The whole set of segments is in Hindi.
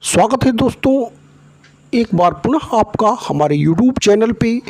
स्वागत है दोस्तों, एक बार पुनः आपका हमारे YouTube चैनल पे।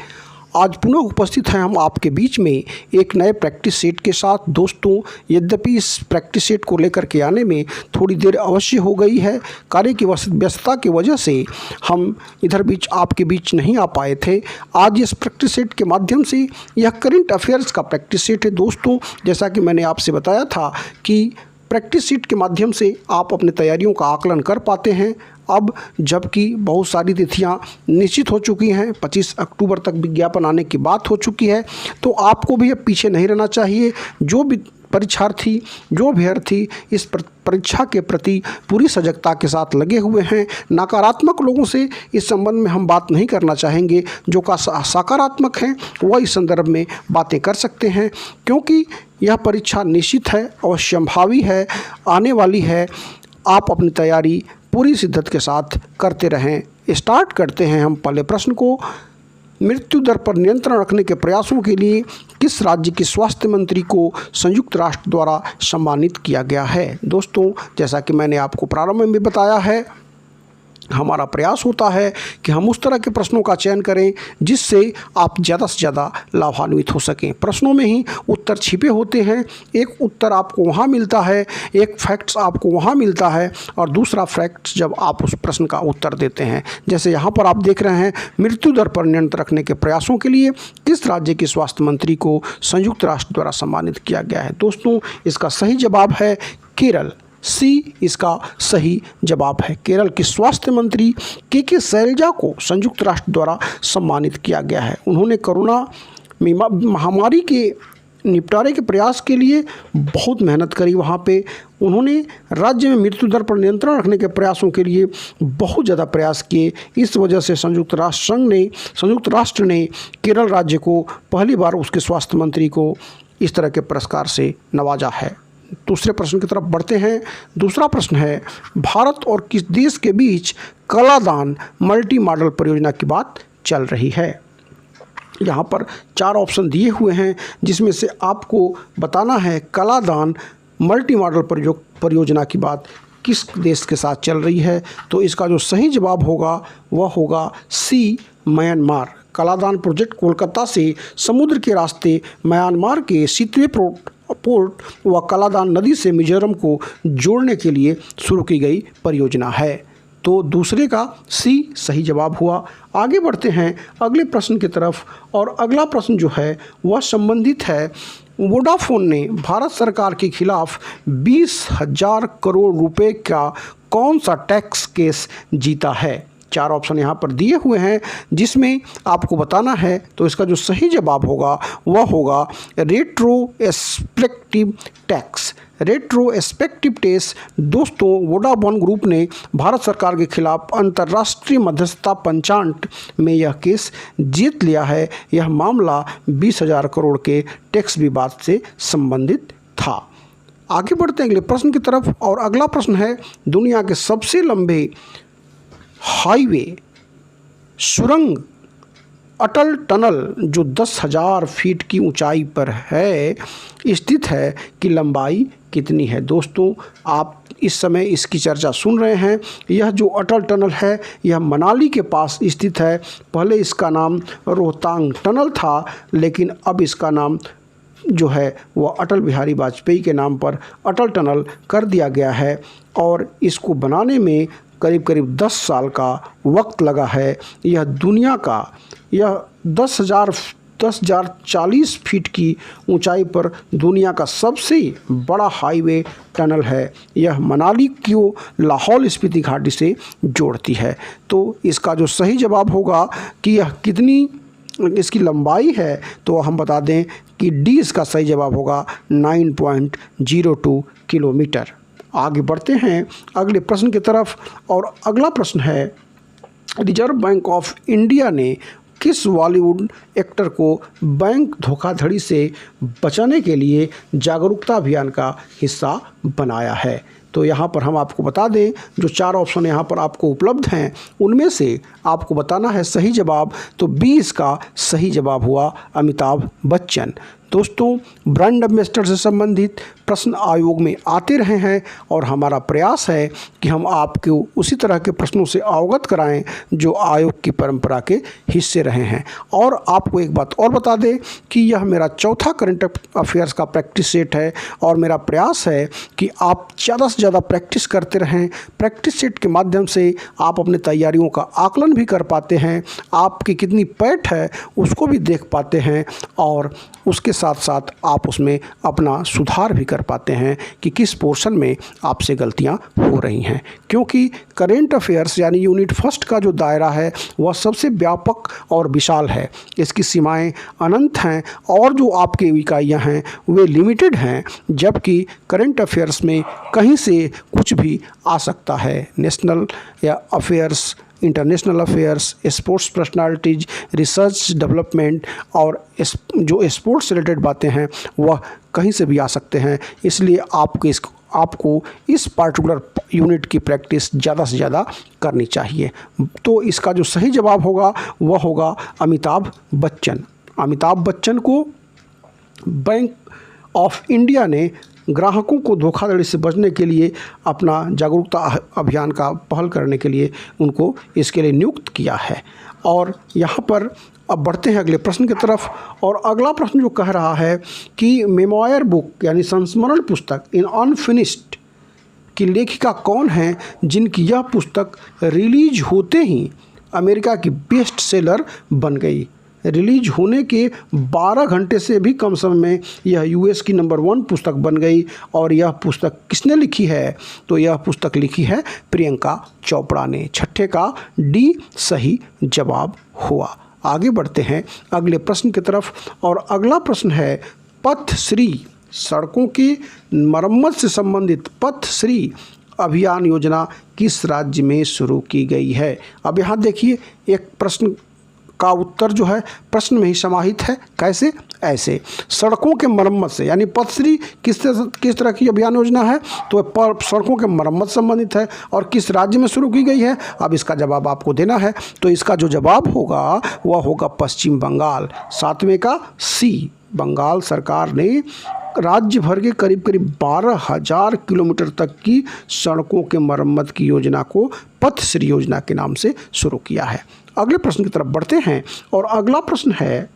आज पुनः उपस्थित हैं हम आपके बीच में एक नए प्रैक्टिस सेट के साथ। दोस्तों, यद्यपि इस प्रैक्टिस सेट को लेकर के आने में थोड़ी देर अवश्य हो गई है, कार्य की व्यस्तता की वजह से हम इधर बीच आपके बीच नहीं आ पाए थे। आज इस प्रैक्टिस सेट के माध्यम से यह करंट अफेयर्स का प्रैक्टिस सेट है। दोस्तों, जैसा कि मैंने आपसे बताया था कि प्रैक्टिस शीट के माध्यम से आप अपने तैयारियों का आकलन कर पाते हैं। अब जबकि बहुत सारी तिथियां निश्चित हो चुकी हैं, 25 अक्टूबर तक विज्ञापन आने की बात हो चुकी है, तो आपको भी अब पीछे नहीं रहना चाहिए। जो भी परीक्षार्थी, जो अभ्यर्थी इस परीक्षा के प्रति पूरी सजगता के साथ लगे हुए हैं, नकारात्मक लोगों से इस संबंध में हम बात नहीं करना चाहेंगे। जो का सकारात्मक हैं वह इस संदर्भ में बातें कर सकते हैं, क्योंकि यह परीक्षा निश्चित है, अवश्यंभावी है, आने वाली है। आप अपनी तैयारी पूरी शिद्दत के साथ करते रहें। स्टार्ट करते हैं हम पहले प्रश्न को। मृत्यु दर पर नियंत्रण रखने के प्रयासों के लिए किस राज्य के स्वास्थ्य मंत्री को संयुक्त राष्ट्र द्वारा सम्मानित किया गया है? दोस्तों, जैसा कि मैंने आपको प्रारंभ में भी बताया है, हमारा प्रयास होता है कि हम उस तरह के प्रश्नों का चयन करें जिससे आप ज़्यादा से ज़्यादा लाभान्वित हो सकें। प्रश्नों में ही उत्तर छिपे होते हैं। एक उत्तर आपको वहाँ मिलता है, एक फैक्ट्स आपको वहाँ मिलता है, और दूसरा फैक्ट्स जब आप उस प्रश्न का उत्तर देते हैं। जैसे यहाँ पर आप देख रहे हैं, मृत्यु दर पर नियंत्रण रखने के प्रयासों के लिए किस राज्य के स्वास्थ्य मंत्री को संयुक्त राष्ट्र द्वारा सम्मानित किया गया है? दोस्तों, इसका सही जवाब है केरल। सी इसका सही जवाब है। केरल के स्वास्थ्य मंत्री के शैलजा को संयुक्त राष्ट्र द्वारा सम्मानित किया गया है। उन्होंने कोरोना महामारी के निपटारे के प्रयास के लिए बहुत मेहनत करी। वहाँ पे उन्होंने राज्य में मृत्यु दर पर नियंत्रण रखने के प्रयासों के लिए बहुत ज़्यादा प्रयास किए। इस वजह से संयुक्त राष्ट्र ने केरल राज्य को पहली बार उसके स्वास्थ्य मंत्री को इस तरह के पुरस्कार से नवाजा है। दूसरे प्रश्न की तरफ बढ़ते हैं। दूसरा प्रश्न है, भारत और किस देश के बीच कलादान मल्टी मॉडल परियोजना की बात चल रही है? यहाँ पर 4 ऑप्शन दिए हुए हैं, जिसमें से आपको बताना है कलादान मल्टी मॉडल परियोजना की बात किस देश के साथ चल रही है। तो इसका जो सही जवाब होगा वह होगा सी, म्यांमार। कलादान प्रोजेक्ट कोलकाता से समुद्र के रास्ते म्यांमार के सितवे पोर्ट व कलादान नदी से मिजोरम को जोड़ने के लिए शुरू की गई परियोजना है। तो दूसरे का सी सही जवाब हुआ। आगे बढ़ते हैं अगले प्रश्न की तरफ, और अगला प्रश्न जो है वह संबंधित है, वोडाफोन ने भारत सरकार के खिलाफ 20,000 करोड़ रुपए का कौन सा टैक्स केस जीता है? 4 ऑप्शन यहाँ पर दिए हुए हैं, जिसमें आपको बताना है। तो इसका जो सही जवाब होगा वह होगा रेट्रोस्पेक्टिव टैक्स। Retrospective tax. दोस्तों, वोडाफोन ग्रुप ने भारत सरकार के खिलाफ अंतर्राष्ट्रीय मध्यस्थता पंचायत में यह केस जीत लिया है। यह मामला 20,000 करोड़ के टैक्स विवाद से संबंधित था। आगे बढ़ते हैं अगले प्रश्न की तरफ, और अगला प्रश्न है, दुनिया के सबसे लंबे हाईवे सुरंग अटल टनल जो 10,000 फीट की ऊंचाई पर है स्थित है की लंबाई कितनी है? दोस्तों, आप इस समय इसकी चर्चा सुन रहे हैं। यह जो अटल टनल है यह मनाली के पास स्थित है। पहले इसका नाम रोहतांग टनल था, लेकिन अब इसका नाम जो है वह अटल बिहारी वाजपेयी के नाम पर अटल टनल कर दिया गया है। और इसको बनाने में करीब 10 साल का वक्त लगा है। यह दुनिया का 10,040 फीट की ऊंचाई पर दुनिया का सबसे बड़ा हाईवे टनल है। यह मनाली को लाहौल स्पीति घाटी से जोड़ती है। तो इसका जो सही जवाब होगा कि यह कितनी इसकी लंबाई है, तो हम बता दें कि डी इसका सही जवाब होगा 9.02 किलोमीटर। आगे बढ़ते हैं अगले प्रश्न की तरफ, और अगला प्रश्न है, रिजर्व बैंक ऑफ इंडिया ने किस बॉलीवुड एक्टर को बैंक धोखाधड़ी से बचाने के लिए जागरूकता अभियान का हिस्सा बनाया है? तो यहाँ पर हम आपको बता दें, जो 4 ऑप्शन यहाँ पर आपको उपलब्ध हैं उनमें से आपको बताना है सही जवाब। तो 20 का सही जवाब हुआ अमिताभ बच्चन। दोस्तों ब्रांड एम्बेसडर से संबंधित प्रश्न आयोग में आते रहे हैं और हमारा प्रयास है कि हम आपको उसी तरह के प्रश्नों से अवगत कराएं जो आयोग की परंपरा के हिस्से रहे हैं। और आपको एक बात और बता दें कि यह मेरा चौथा करंट अफेयर्स का प्रैक्टिस सेट है और मेरा प्रयास है कि आप ज़्यादा से ज़्यादा प्रैक्टिस करते रहें। प्रैक्टिस सेट के माध्यम से आप अपने तैयारियों का आकलन भी कर पाते हैं, आपकी कितनी पैठ है उसको भी देख पाते हैं और उसके साथ साथ आप उसमें अपना सुधार भी कर पाते हैं कि किस पोर्शन में आपसे गलतियां हो रही हैं। क्योंकि करेंट अफेयर्स यानी यूनिट फर्स्ट का जो दायरा है वह सबसे व्यापक और विशाल है, इसकी सीमाएं अनंत हैं और जो आपके इकाइयां हैं वे लिमिटेड हैं, जबकि करेंट अफेयर्स में कहीं से कुछ भी आ सकता है। नेशनल या affairs, international affairs, sports personalities, research development और जो स्पोर्ट्स से रिलेटेड बातें हैं वह कहीं से भी आ सकते हैं। इसलिए आपको इस पार्टिकुलर यूनिट की प्रैक्टिस ज़्यादा से ज़्यादा करनी चाहिए। तो इसका जो सही जवाब होगा वह होगा अमिताभ बच्चन। अमिताभ बच्चन को बैंक ऑफ इंडिया ने ग्राहकों को धोखाधड़ी से बचने के लिए अपना जागरूकता अभियान का पहल करने के लिए उनको इसके लिए नियुक्त किया है। और यहाँ पर अब बढ़ते हैं अगले प्रश्न की तरफ। और अगला प्रश्न जो कह रहा है कि मेमोयर बुक यानी संस्मरण पुस्तक इन अनफिनिश्ड की लेखिका कौन है जिनकी यह पुस्तक रिलीज होते ही अमेरिका की बेस्ट सेलर बन गई। रिलीज होने के 12 घंटे से भी कम समय में यह यूएस की नंबर 1 पुस्तक बन गई। और यह पुस्तक किसने लिखी है? तो यह पुस्तक लिखी है प्रियंका चोपड़ा ने। छठे का डी सही जवाब हुआ। आगे बढ़ते हैं अगले प्रश्न की तरफ। और अगला प्रश्न है पथश्री, सड़कों की मरम्मत से संबंधित पथश्री अभियान योजना किस राज्य में शुरू की गई है? अब यहाँ देखिए एक प्रश्न का उत्तर जो है प्रश्न में ही समाहित है। कैसे? ऐसे सड़कों के मरम्मत से, यानी पथश्री किस तरह की अभियान योजना है? तो सड़कों के मरम्मत संबंधित है और किस राज्य में शुरू की गई है? अब इसका जवाब आपको देना है। तो इसका जो जवाब होगा वह होगा पश्चिम बंगाल। 7वें का सी, बंगाल सरकार ने राज्य भर के करीब 12,000 किलोमीटर तक की सड़कों के मरम्मत की योजना को पथश्री योजना के नाम से शुरू किया है। अगले प्रश्न की तरफ बढ़ते हैं। और अगला प्रश्न है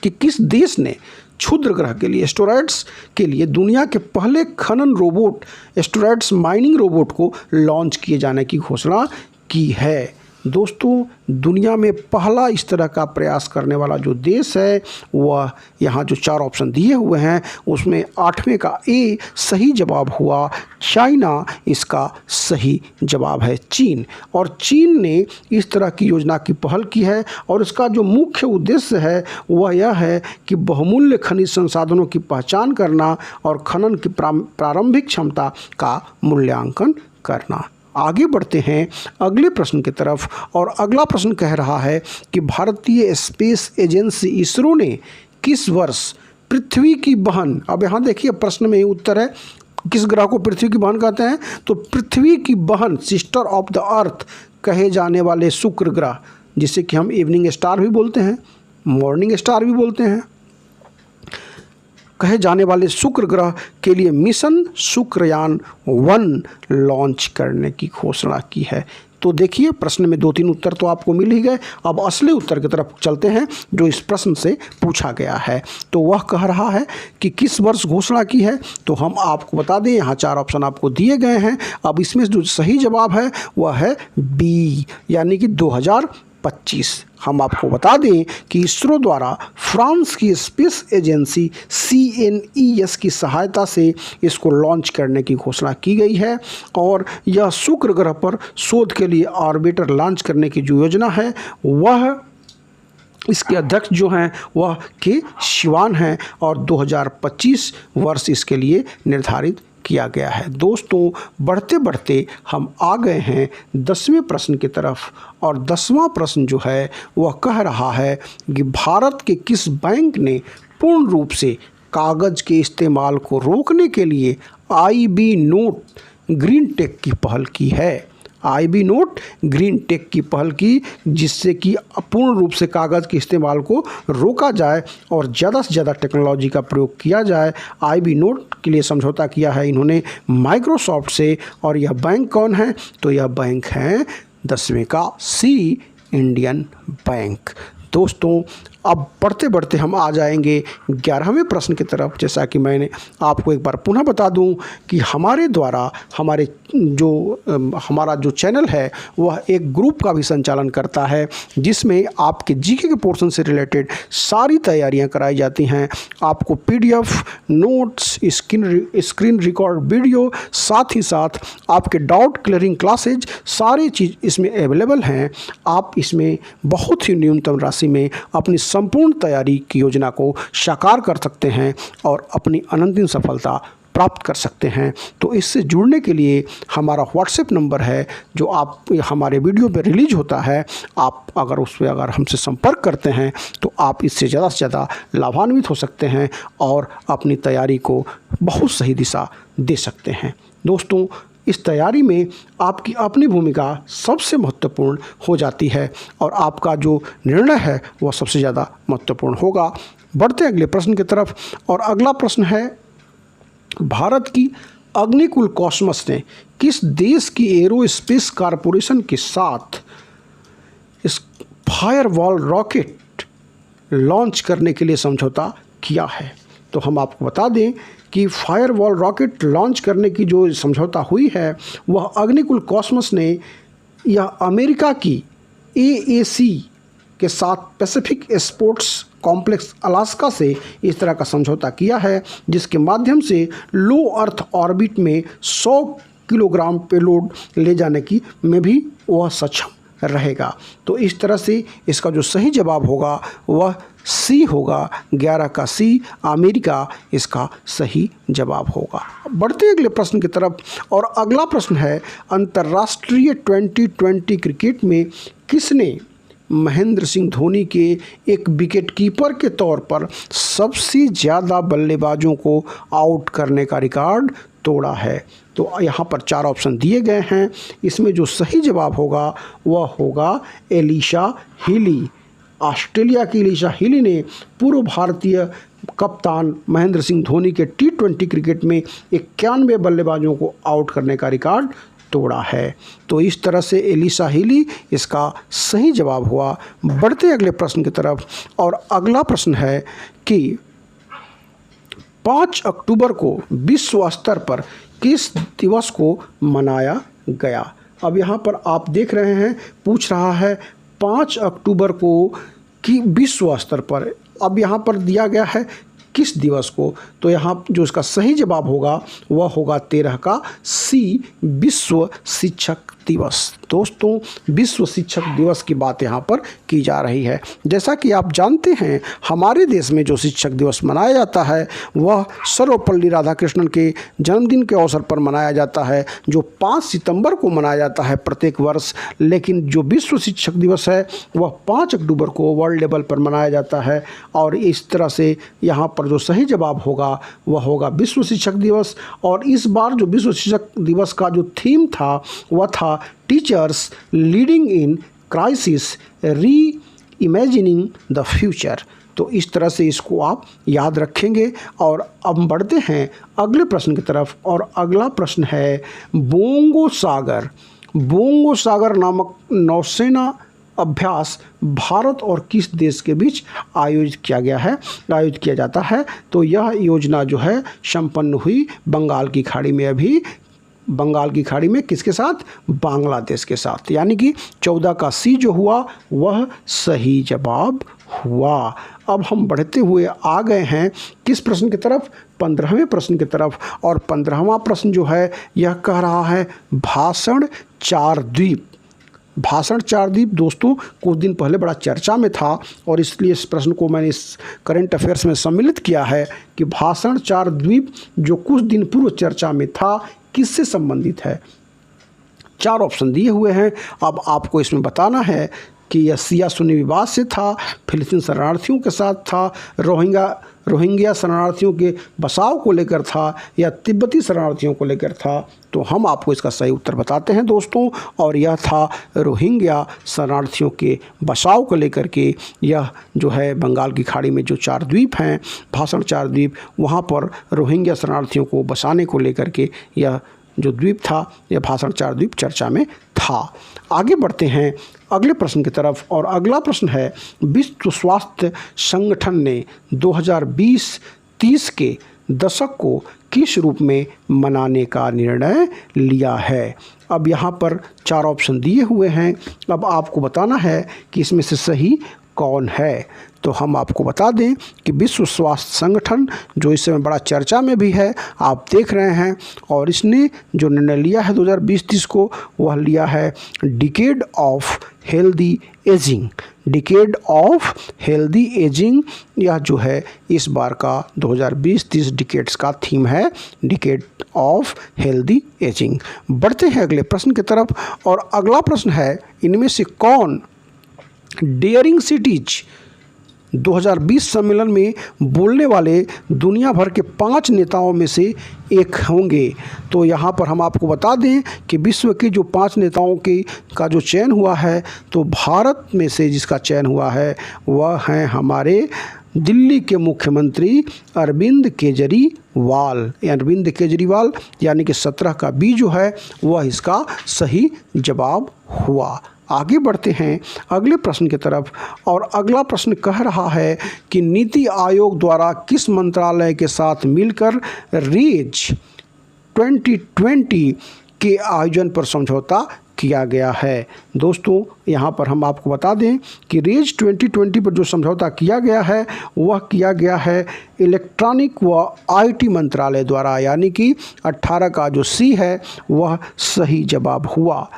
कि किस देश ने क्षुद्र ग्रह के लिए, एस्टेरॉयड्स के लिए दुनिया के पहले खनन रोबोट, एस्टेरॉयड्स माइनिंग रोबोट को लॉन्च किए जाने की घोषणा की है? दोस्तों दुनिया में पहला इस तरह का प्रयास करने वाला जो देश है वह यहाँ जो 4 ऑप्शन दिए हुए हैं उसमें 8वें का ए सही जवाब हुआ। चाइना इसका सही जवाब है, चीन। और चीन ने इस तरह की योजना की पहल की है और इसका जो मुख्य उद्देश्य है वह यह है कि बहुमूल्य खनिज संसाधनों की पहचान करना और खनन की प्रारंभिक क्षमता का मूल्यांकन करना। आगे बढ़ते हैं अगले प्रश्न की तरफ। और अगला प्रश्न कह रहा है कि भारतीय स्पेस एजेंसी इसरो ने किस वर्ष पृथ्वी की बहन, अब यहाँ देखिए प्रश्न में ही उत्तर है, किस ग्रह को पृथ्वी की बहन कहते हैं? तो पृथ्वी की बहन, सिस्टर ऑफ द अर्थ कहे जाने वाले शुक्र ग्रह, जिसे कि हम इवनिंग स्टार भी बोलते हैं, मॉर्निंग स्टार भी बोलते हैं, कहे जाने वाले शुक्र ग्रह के लिए मिशन शुक्रयान 1 लॉन्च करने की घोषणा की है। तो देखिए प्रश्न में 2-3 उत्तर तो आपको मिल ही गए। अब असली उत्तर की तरफ चलते हैं जो इस प्रश्न से पूछा गया है। तो वह कह रहा है कि किस वर्ष घोषणा की है? तो हम आपको बता दें, यहाँ 4 ऑप्शन आपको दिए गए हैं। अब इसमें जो सही जवाब है वह है बी, यानी कि 2025। हम आपको बता दें कि इसरो द्वारा फ्रांस की स्पेस एजेंसी CNES की सहायता से इसको लॉन्च करने की घोषणा की गई है। और यह शुक्र ग्रह पर शोध के लिए ऑर्बिटर लॉन्च करने की जो योजना है वह, इसके अध्यक्ष जो हैं वह के शिवान हैं और 2025 वर्ष इसके लिए निर्धारित किया गया है। दोस्तों बढ़ते बढ़ते हम आ गए हैं 10वें प्रश्न की तरफ। और 10वां प्रश्न जो है वह कह रहा है कि भारत के किस बैंक ने पूर्ण रूप से कागज़ के इस्तेमाल को रोकने के लिए IB नोट ग्रीन टेक की पहल की है? आईबी नोट ग्रीन टेक की पहल की, जिससे कि पूर्ण रूप से कागज़ के इस्तेमाल को रोका जाए और ज़्यादा से ज़्यादा टेक्नोलॉजी का प्रयोग किया जाए। आईबी नोट के लिए समझौता किया है इन्होंने माइक्रोसॉफ्ट से। और यह बैंक कौन है? तो यह बैंक है 10वें का सी, इंडियन बैंक। दोस्तों, अब बढ़ते बढ़ते हम आ जाएंगे 11वें प्रश्न की तरफ। जैसा कि मैंने आपको एक बार पुनः बता दूं कि हमारे द्वारा हमारा जो चैनल है वह एक ग्रुप का भी संचालन करता है, जिसमें आपके जीके के पोर्शन से रिलेटेड सारी तैयारियां कराई जाती हैं। आपको PDF, notes, screen record video, साथ ही साथ आपके डाउट क्लियरिंग क्लासेज, सारी चीज़ इसमें अवेलेबल हैं। आप इसमें बहुत ही न्यूनतम राशि में अपनी संपूर्ण तैयारी की योजना को साकार कर सकते हैं और अपनी अनंतिम सफलता प्राप्त कर सकते हैं। तो इससे जुड़ने के लिए हमारा व्हाट्सएप नंबर है, जो आप हमारे वीडियो पे रिलीज होता है। आप अगर उस पर हमसे संपर्क करते हैं तो आप इससे ज़्यादा से ज़्यादा लाभान्वित हो सकते हैं और अपनी तैयारी को बहुत सही दिशा दे सकते हैं। दोस्तों, इस तैयारी में आपकी अपनी भूमिका सबसे महत्वपूर्ण हो जाती है और आपका जो निर्णय है वह सबसे ज़्यादा महत्वपूर्ण होगा। बढ़ते अगले प्रश्न की तरफ। और अगला प्रश्न है, भारत की अग्निकुल कॉस्मस ने किस देश की एरोस्पेस कॉरपोरेशन के साथ इस फायरवॉल रॉकेट लॉन्च करने के लिए समझौता किया है? तो हम आपको बता दें कि फायरवॉल रॉकेट लॉन्च करने की जो समझौता हुई है वह अग्निकुल कॉस्मस ने यह अमेरिका की AAC के साथ पैसिफिक स्पोर्ट्स कॉम्प्लेक्स अलास्का से इस तरह का समझौता किया है, जिसके माध्यम से लो अर्थ ऑर्बिट में 100 किलोग्राम पेलोड ले जाने की में भी वह सक्षम रहेगा। तो इस तरह से इसका जो सही जवाब होगा वह सी होगा। 11 का सी, अमेरिका इसका सही जवाब होगा। बढ़ते अगले प्रश्न की तरफ। और अगला प्रश्न है, अंतर्राष्ट्रीय 2020 क्रिकेट में किसने महेंद्र सिंह धोनी के एक विकेट कीपर के तौर पर सबसे ज़्यादा बल्लेबाजों को आउट करने का रिकॉर्ड तोड़ा है? तो यहाँ पर 4 ऑप्शन दिए गए हैं। इसमें जो सही जवाब होगा वह होगा एलिशा हीली। ऑस्ट्रेलिया की एलिशा हीली ने पूर्व भारतीय कप्तान महेंद्र सिंह धोनी के T20 क्रिकेट में 91 बल्लेबाजों को आउट करने का रिकॉर्ड तोड़ा है। तो इस तरह से एलिशा हीली इसका सही जवाब हुआ। बढ़ते अगले प्रश्न की तरफ। और अगला प्रश्न है कि 5 अक्टूबर को विश्व स्तर पर किस दिवस को मनाया गया? अब यहाँ पर आप देख रहे हैं, पूछ रहा है 5 अक्टूबर को कि विश्व स्तर पर। अब यहाँ पर दिया गया है किस दिवस को, तो यहाँ जो इसका सही जवाब होगा वह होगा 13 का सी, विश्व शिक्षक दिवस। दोस्तों, विश्व शिक्षक दिवस की बात यहाँ पर की जा रही है। जैसा कि आप जानते हैं, हमारे देश में जो शिक्षक दिवस मनाया जाता है वह सर्वपल्ली राधाकृष्णन के जन्मदिन के अवसर पर मनाया जाता है, जो 5 सितंबर को मनाया जाता है प्रत्येक वर्ष। लेकिन जो विश्व शिक्षक दिवस है वह 5 अक्टूबर को वर्ल्ड लेवल पर मनाया जाता है। और इस तरह से यहाँ पर जो सही जवाब होगा वह होगा विश्व शिक्षक दिवस। और इस बार जो विश्व शिक्षक दिवस का जो थीम था वह था टीचर्स लीडिंग इन क्राइसिस, री इमेजिनिंग द फ्यूचर। तो इस तरह से इसको आप याद रखेंगे। और अब बढ़ते हैं अगले प्रश्न की तरफ। और अगला प्रश्न है, बोंगो सागर नामक नौसेना अभ्यास भारत और किस देश के बीच आयोजित किया जाता है? तो यह योजना जो है संपन्न हुई बंगाल की खाड़ी में। अभी बंगाल की खाड़ी में किसके साथ? बांग्लादेश के साथ। यानी कि 14 का सी जो हुआ वह सही जवाब हुआ। अब हम बढ़ते हुए आ गए हैं किस प्रश्न की तरफ? 15वें प्रश्न की तरफ। और 15वां प्रश्न जो है यह कह रहा है, भाषण 4 द्वीप। भाषण 4 द्वीप दोस्तों कुछ दिन पहले बड़ा चर्चा में था और इसलिए इस प्रश्न को मैंने इस करंट अफेयर्स में सम्मिलित किया है कि भाषण 4 द्वीप जो कुछ दिन पूर्व चर्चा में था किससे संबंधित है? 4 ऑप्शन दिए हुए हैं। अब आपको इसमें बताना है कि यह सिया सुन्नी विवाद से था, फिलिस्तीन शरणार्थियों के साथ था, रोहिंग्या शरणार्थियों के बसाव को लेकर था या तिब्बती शरणार्थियों को लेकर था, तो हम आपको इसका सही उत्तर बताते हैं दोस्तों। और यह था रोहिंग्या शरणार्थियों के बसाव को लेकर के। यह जो है बंगाल की खाड़ी में जो 4 द्वीप हैं, भाषण 4 द्वीप, वहाँ पर रोहिंग्या शरणार्थियों को बसाने को लेकर के यह जो द्वीप था, यह भाषण 4 द्वीप चर्चा में था। आगे बढ़ते हैं अगले प्रश्न की तरफ, और अगला प्रश्न है, विश्व स्वास्थ्य संगठन ने 2020-30 के दशक को किस रूप में मनाने का निर्णय लिया है? अब यहाँ पर 4 ऑप्शन दिए हुए हैं। अब आपको बताना है कि इसमें से सही कौन है। तो हम आपको बता दें कि विश्व स्वास्थ्य संगठन जो इस समय बड़ा चर्चा में भी है, आप देख रहे हैं, और इसने जो निर्णय लिया है 2020-30 को, वह लिया है decade of healthy ageing. Decade of healthy ageing, यह जो है इस बार का 2020-30 डिकेड्स का थीम है, डिकेड ऑफ हेल्दी एजिंग। बढ़ते हैं अगले प्रश्न की तरफ, और अगला प्रश्न है, इनमें से कौन डेयरिंग सिटीज 2020 सम्मेलन में बोलने वाले दुनिया भर के 5 नेताओं में से एक होंगे? तो यहाँ पर हम आपको बता दें कि विश्व के जो 5 नेताओं के का जो चयन हुआ है, तो भारत में से जिसका चयन हुआ है वह हैं हमारे दिल्ली के मुख्यमंत्री अरविंद केजरीवाल। अरविंद केजरीवाल यानी कि 17 का बी जो है वह इसका सही जवाब हुआ। आगे बढ़ते हैं अगले प्रश्न की तरफ, और अगला प्रश्न कह रहा है कि नीति आयोग द्वारा किस मंत्रालय के साथ मिलकर रेज 2020 के आयोजन पर समझौता किया गया है? दोस्तों यहाँ पर हम आपको बता दें कि रेज 2020 पर जो समझौता किया गया है वह किया गया है इलेक्ट्रॉनिक व आईटी मंत्रालय द्वारा, यानी कि 18 का जो सी है वह सही जवाब हुआ।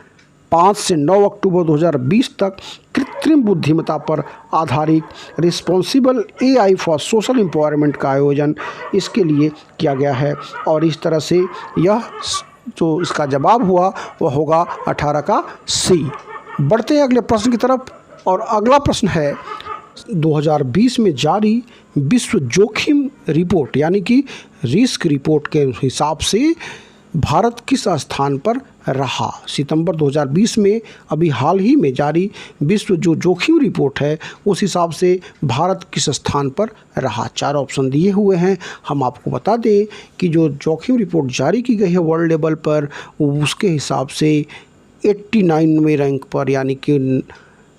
5 से 9 अक्टूबर 2020 तक कृत्रिम बुद्धिमत्ता पर आधारित responsible AI for social empowerment का आयोजन इसके लिए किया गया है, और इस तरह से यह जो इसका जवाब हुआ वह होगा 18 का सी। बढ़ते हैं अगले प्रश्न की तरफ, और अगला प्रश्न है 2020 में जारी विश्व जोखिम रिपोर्ट यानी कि रिस्क रिपोर्ट के हिसाब से भारत किस स्थान पर रहा? सितंबर 2020 में अभी हाल ही में जारी विश्व जो जोखिम रिपोर्ट है उस हिसाब से भारत किस स्थान पर रहा? 4 ऑप्शन दिए हुए हैं। हम आपको बता दें कि जो जोखिम रिपोर्ट जारी की गई है वर्ल्ड लेवल पर, उसके हिसाब से 89वें रैंक पर यानी कि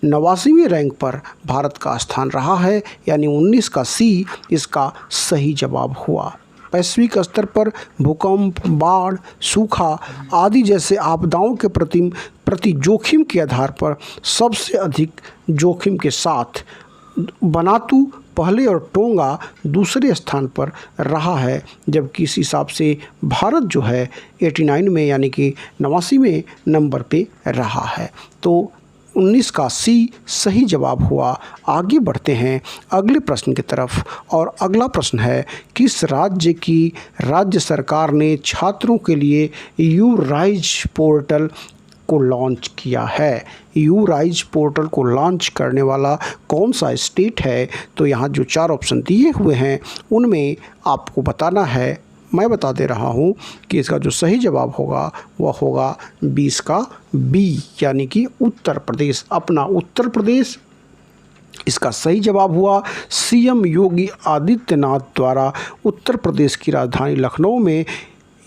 89वें रैंक पर भारत का स्थान रहा है, यानी 19 का सी इसका सही जवाब हुआ। वैश्विक स्तर पर भूकंप, बाढ़, सूखा आदि जैसे आपदाओं के प्रति जोखिम के आधार पर सबसे अधिक जोखिम के साथ बनातू पहले और टोंगा दूसरे स्थान पर रहा है, जबकि इस हिसाब से भारत जो है 89 में यानी कि 89वें नंबर पे रहा है। तो 19 का सी सही जवाब हुआ। आगे बढ़ते हैं अगले प्रश्न की तरफ, और अगला प्रश्न है, किस राज्य की राज्य सरकार ने छात्रों के लिए यू राइज पोर्टल को लॉन्च किया है? यू राइज पोर्टल को लॉन्च करने वाला कौन सा स्टेट है? तो यहाँ जो 4 ऑप्शन दिए हुए हैं उनमें आपको बताना है, मैं बता दे रहा हूँ कि इसका जो सही जवाब होगा वह होगा 20 का बी, यानी कि उत्तर प्रदेश। अपना उत्तर प्रदेश इसका सही जवाब हुआ। सीएम योगी आदित्यनाथ द्वारा उत्तर प्रदेश की राजधानी लखनऊ में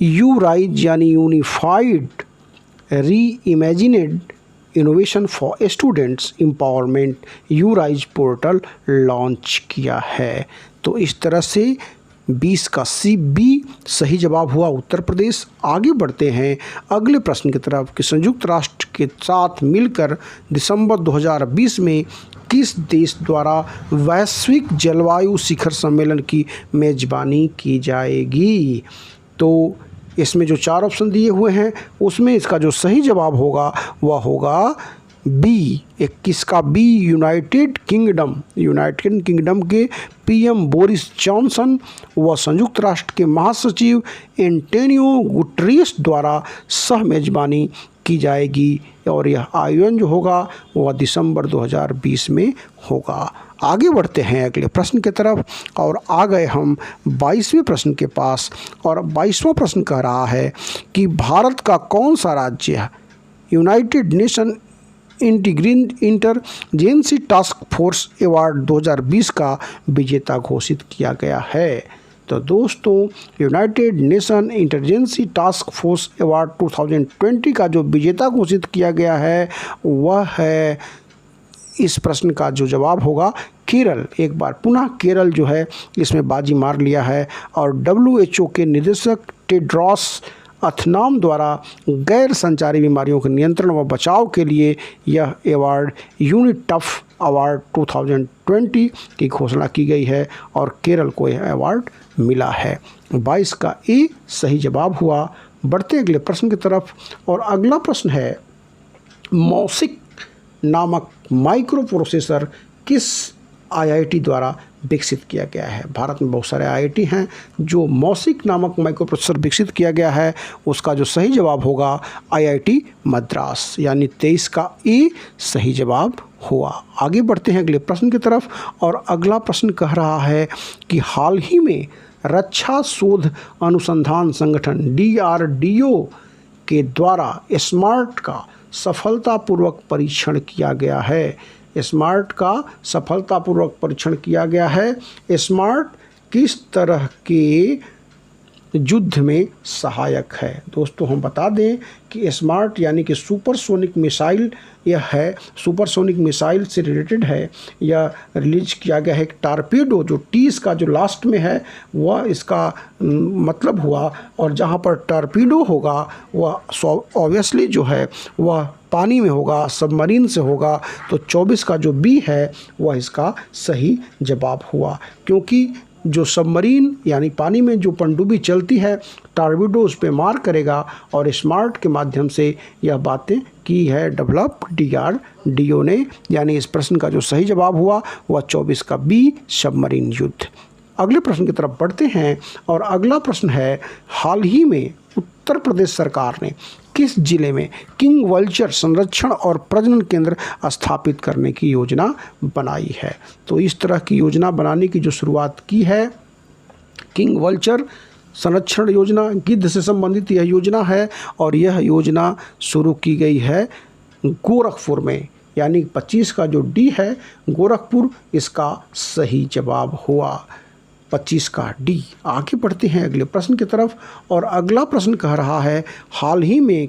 यू राइज यानी unified reimagined innovation for students empowerment U rise portal launch किया है। तो इस तरह से 20 का सी बी सही जवाब हुआ उत्तर प्रदेश। आगे बढ़ते हैं अगले प्रश्न की तरफ कि संयुक्त राष्ट्र के साथ मिलकर दिसंबर 2020 में किस देश द्वारा वैश्विक जलवायु शिखर सम्मेलन की मेज़बानी की जाएगी? तो इसमें जो 4 ऑप्शन दिए हुए हैं उसमें इसका जो सही जवाब होगा वह होगा बी, 21 का बी, यूनाइटेड किंगडम के पीएम बोरिस जॉनसन व संयुक्त राष्ट्र के महासचिव एंटोनियो गुटेरेस द्वारा सह मेज़बानी की जाएगी और यह आयोजन जो होगा वह दिसंबर 2020 में होगा। आगे बढ़ते हैं अगले प्रश्न की तरफ और आ गए हम 22वें प्रश्न के पास। और 22वां प्रश्न कह रहा है कि भारत का कौन सा राज्य united nation interagency task force award 2020 का विजेता घोषित किया गया है? तो दोस्तों, united nation interagency task force award 2020 का जो विजेता घोषित किया गया है वह है, इस प्रश्न का जो जवाब होगा केरल। एक बार पुनः केरल जो है इसमें बाजी मार लिया है और WHO के निदेशक टेड्रोस अथनाम द्वारा गैर संचारी बीमारियों के नियंत्रण व बचाव के लिए यह अवार्ड यूनिटफ अवार्ड 2020 की घोषणा की गई है और केरल को यह अवार्ड मिला है। 22 का ए सही जवाब हुआ। बढ़ते अगले प्रश्न की तरफ और अगला प्रश्न है, मौसिक नामक माइक्रो प्रोसेसर किस IIT द्वारा विकसित किया गया है? भारत में बहुत सारे IIT हैं। जो मौसिक नामक माइक्रो प्रोसेसर विकसित किया गया है उसका जो सही जवाब होगा IIT मद्रास, यानी 23 का ए सही जवाब हुआ। आगे बढ़ते हैं अगले प्रश्न की तरफ और अगला प्रश्न कह रहा है कि हाल ही में रक्षा शोध अनुसंधान संगठन DRDO के द्वारा स्मार्ट का सफलतापूर्वक परीक्षण किया गया है। स्मार्ट का सफलतापूर्वक परीक्षण किया गया है। स्मार्ट किस तरह के युद्ध में सहायक है? दोस्तों, हम बता दें कि स्मार्ट यानी कि सुपरसोनिक मिसाइल यह है, सुपरसोनिक मिसाइल से रिलेटेड है। यह रिलीज किया गया है। एक टारपीडो जो टीस का जो लास्ट में है वह इसका मतलब हुआ, और जहाँ पर टारपीडो होगा वह ऑब्वियसली जो है वह पानी में होगा, सबमरीन से होगा। तो 24 का जो बी है वह इसका सही जवाब हुआ, क्योंकि जो सबमरीन यानी पानी में जो पनडुब्बी चलती है टारपीडो उस पर मार करेगा और स्मार्ट के माध्यम से यह बातें की है डेवलप DRDO ने। यानी इस प्रश्न का जो सही जवाब हुआ वह 24 का बी सबमरीन युद्ध। अगले प्रश्न की तरफ बढ़ते हैं और अगला प्रश्न है, हाल ही में उत्तर प्रदेश सरकार ने किस जिले में किंग वल्चर संरक्षण और प्रजनन केंद्र स्थापित करने की योजना बनाई है? तो इस तरह की योजना बनाने की जो शुरुआत की है, किंग वल्चर संरक्षण योजना, गिद्ध से संबंधित यह योजना है और यह योजना शुरू की गई है गोरखपुर में, यानी 25 का जो डी है गोरखपुर इसका सही जवाब हुआ, 25 का डी। आगे बढ़ते हैं अगले प्रश्न की तरफ और अगला प्रश्न कह रहा है, हाल ही में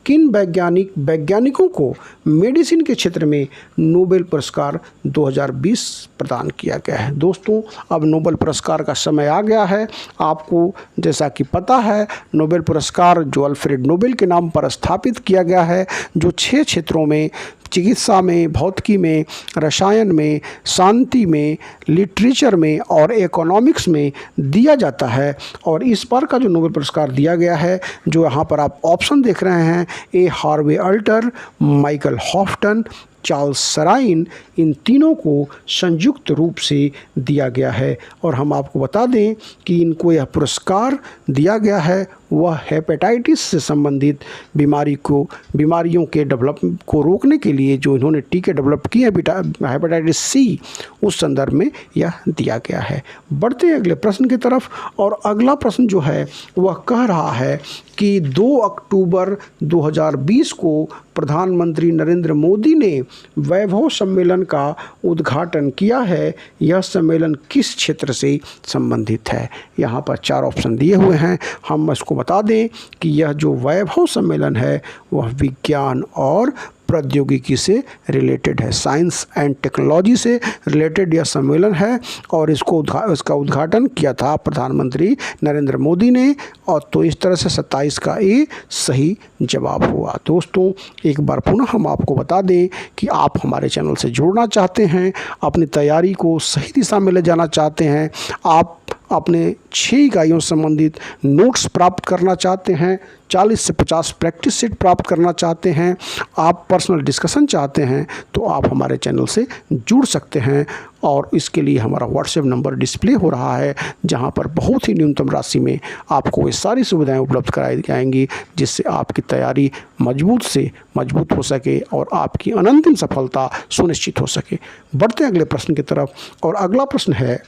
किन वैज्ञानिकों को मेडिसिन के क्षेत्र में नोबेल पुरस्कार 2020 प्रदान किया गया है? दोस्तों, अब नोबेल पुरस्कार का समय आ गया है। आपको जैसा कि पता है नोबेल पुरस्कार जो अल्फ्रेड नोबेल के नाम पर स्थापित किया गया है, जो 6 क्षेत्रों में चिकित्सा में, भौतिकी में, रसायन में, शांति में, लिटरेचर में और इकोनॉमिक्स में दिया जाता है। और इस बार का जो नोबेल पुरस्कार दिया गया है, जो यहाँ पर आप ऑप्शन देख रहे हैं, ए हार्वे अल्टर, माइकल हॉफ्टन, चार्ल्स सराइन, इन तीनों को संयुक्त रूप से दिया गया है। और हम आपको बता दें कि इनको यह पुरस्कार दिया गया है वह हेपेटाइटिस से संबंधित बीमारियों के डेवलप को रोकने के लिए जो इन्होंने टीके डेवलप किए हैं हेपेटाइटिस सी, उस संदर्भ में यह दिया गया है। बढ़ते हैं अगले प्रश्न की तरफ और अगला प्रश्न जो है वह कह रहा है कि 2 अक्टूबर 2020 को प्रधानमंत्री नरेंद्र मोदी ने वैभव सम्मेलन का उद्घाटन किया है। यह सम्मेलन किस क्षेत्र से संबंधित है? यहाँ पर 4 ऑप्शन दिए हुए हैं। हम इसको बता दें कि यह जो वैभव सम्मेलन है वह विज्ञान और प्रौद्योगिकी से रिलेटेड है, साइंस एंड टेक्नोलॉजी से रिलेटेड यह सम्मेलन है और इसका उद्घाटन किया था प्रधानमंत्री नरेंद्र मोदी ने। और तो इस तरह से 27 का ए सही जवाब हुआ। दोस्तों, एक बार पुनः हम आपको बता दें कि आप हमारे चैनल से जुड़ना चाहते हैं, अपनी तैयारी को सही दिशा में ले जाना चाहते हैं, आप अपने 6 इकाइयों से संबंधित नोट्स प्राप्त करना चाहते हैं, 40 से 50 प्रैक्टिस सेट प्राप्त करना चाहते हैं, आप पर्सनल डिस्कशन चाहते हैं, तो आप हमारे चैनल से जुड़ सकते हैं। और इसके लिए हमारा व्हाट्सएप नंबर डिस्प्ले हो रहा है, जहां पर बहुत ही न्यूनतम राशि में आपको ये सारी सुविधाएं उपलब्ध कराई जाएंगी, जिससे आपकी तैयारी मजबूत से मजबूत हो सके और आपकी अनंतिम सफलता सुनिश्चित हो सके। बढ़ते हैं अगले प्रश्न की तरफ, और अगला प्रश्न है,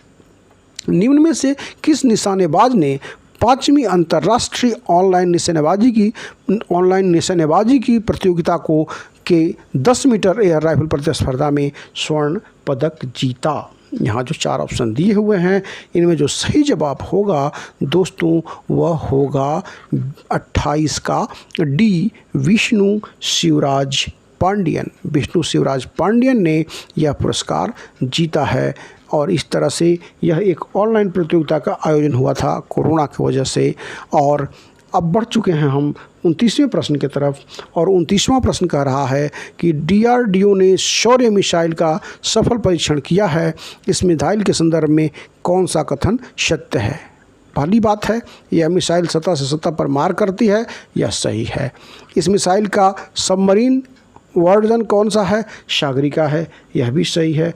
निम्न में से किस निशानेबाज ने 5वीं अंतर्राष्ट्रीय ऑनलाइन निशानेबाजी की प्रतियोगिता के 10 मीटर एयर राइफल प्रतिस्पर्धा में स्वर्ण पदक जीता? यहाँ जो 4 ऑप्शन दिए हुए हैं, इनमें जो सही जवाब होगा दोस्तों वह होगा 28 का डी, विष्णु शिवराज पांडियन। विष्णु शिवराज पांडियन ने यह पुरस्कार जीता है। और इस तरह से यह एक ऑनलाइन प्रतियोगिता का आयोजन हुआ था कोरोना की वजह से। और अब बढ़ चुके हैं हम 29वें प्रश्न की तरफ, और 29वां प्रश्न कह रहा है कि DRDO ने शौर्य मिसाइल का सफल परीक्षण किया है, इस मिसाइल के संदर्भ में कौन सा कथन सत्य है? पहली बात है, यह मिसाइल सतह से सतह पर मार करती है, यह सही है। इस मिसाइल का सबमरीन वर्जन कौन सा है? सागरिका है, यह भी सही है।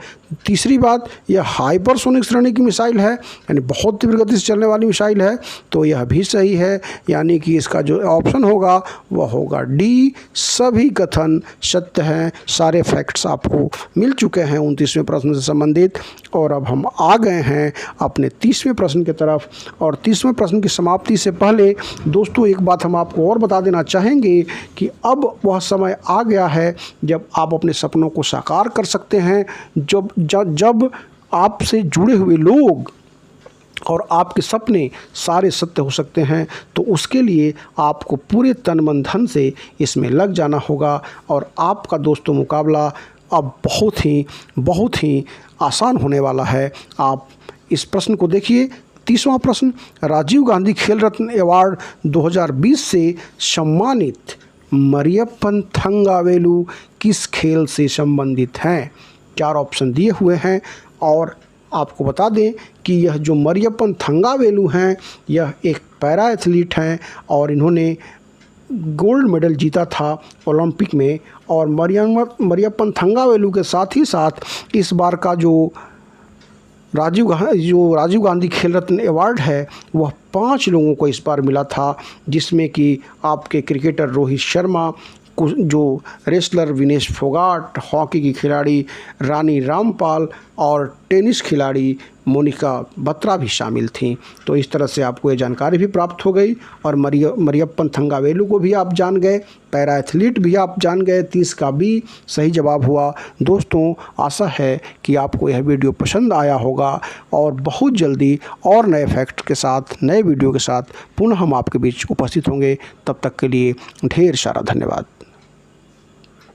तीसरी बात, यह हाइपरसोनिक श्रेणी की मिसाइल है, यानी बहुत तीव्र गति से चलने वाली मिसाइल है, तो यह भी सही है। यानी कि इसका जो ऑप्शन होगा वह होगा डी, सभी कथन सत्य हैं। सारे फैक्ट्स आपको मिल चुके हैं 29वें प्रश्न से संबंधित। और अब हम आ गए हैं अपने 30वें प्रश्न की तरफ। और 30वें प्रश्न की समाप्ति से पहले दोस्तों एक बात हम आपको और बता देना चाहेंगे कि अब वह समय आ गया है जब आप अपने सपनों को साकार कर सकते हैं। जब आपसे जुड़े हुए लोग और आपके सपने सारे सत्य हो सकते हैं, तो उसके लिए आपको पूरे तन मन धन से इसमें लग जाना होगा। और आपका दोस्तों मुकाबला अब बहुत ही आसान होने वाला है। आप इस प्रश्न को देखिए। 30वां प्रश्न, राजीव गांधी खेल रत्न अवार्ड 2020 से सम्मानित मरियप्पन थंगावेलु किस खेल से संबंधित हैं? 4 ऑप्शन दिए हुए हैं। और आपको बता दें कि यह जो मरियप्पन थंगावेलु हैं, यह एक पैरा एथलीट हैं और इन्होंने गोल्ड मेडल जीता था ओलंपिक में। और मरियप्पन थंगावेलु के साथ ही साथ इस बार का जो राजीव गांधी खेल रत्न अवार्ड है वह 5 लोगों को इस बार मिला था, जिसमें कि आपके क्रिकेटर रोहित शर्मा, जो रेसलर विनेश फोगाट, हॉकी की खिलाड़ी रानी रामपाल और टेनिस खिलाड़ी मोनिका बत्रा भी शामिल थीं। तो इस तरह से आपको ये जानकारी भी प्राप्त हो गई और मरियप्पन थंगावेलु को भी आप जान गए, पैरा एथलीट भी आप जान गए। 30 का भी सही जवाब हुआ। दोस्तों आशा है कि आपको यह वीडियो पसंद आया होगा और बहुत जल्दी और नए फैक्ट के साथ, नए वीडियो के साथ पुनः हम आपके बीच उपस्थित होंगे। तब तक के लिए ढेर सारा धन्यवाद।